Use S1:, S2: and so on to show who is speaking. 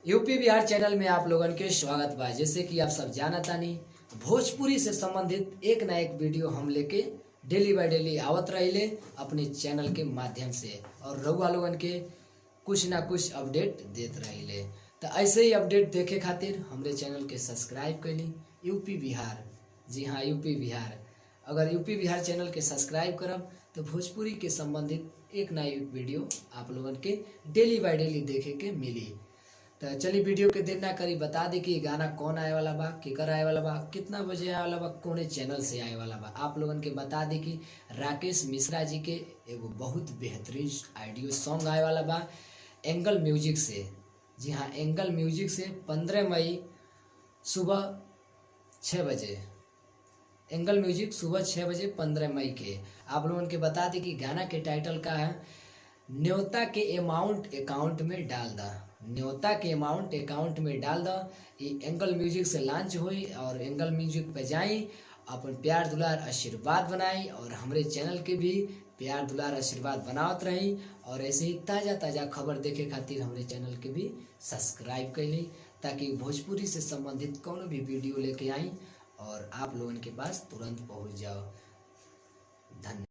S1: UP Bihar channel में आप लोगन के स्वागत बा। जैसे कि आप सब जानतानी, भोजपुरी से संबंधित एक ना एक वीडियो हम लेके डेली बाय डेली आवत रहिले अपने चैनल के माध्यम से, और रउआ लोगन के कुछ ना कुछ अपडेट देत रहिले। तो ऐसे ही अपडेट देखे खातिर हमरे चैनल के सब्सक्राइब कैली यूपी बिहार। जी हाँ, यूपी बिहार। अगर यूपी बिहार चैनल के सब्सक्राइब करब तो भोजपुरी के संबंधित एक ना एक वीडियो आप लोगन के डेली बाय डेली देखे के मिली। तो चलिए वीडियो के देर ना करी, बता दी कि गाना कौन आए वाला बा, केकर आए वाला बा, कितना बजे आए वाला बा, कौन चैनल से आए वाला बा। आप लोगन के बता दी कि राकेश मिश्रा जी के एगो बहुत बेहतरीन ऑडियो सॉन्ग आए वाला बा एंगल म्यूजिक से। जी हाँ, एंगल म्यूजिक से 15 मई सुबह 6 बजे, एंगल म्यूजिक सुबह 6 बजे 15 मई के। आप लोगन के बता दी कि गाना के टाइटल का है न्योता के अमाउंट अकाउंट में डाल दा। न्योता के अमाउंट अकाउंट में डाल दा। ये एंगल म्यूजिक से लॉन्च हुई और एंगल म्यूजिक पे जाई, अपन प्यार दुलार आशीर्वाद बनाई और हमरे चैनल के भी प्यार दुलार आशीर्वाद बनावत रही। और ऐसे ही ताज़ा ताज़ा खबर देखे खातिर हमरे चैनल के भी सब्सक्राइब कैली, ताकि भोजपुरी से संबंधित कोनो भी वीडियो लेके आई और आप लोगन के पास तुरंत पहुंच जाओ। धन्यवाद।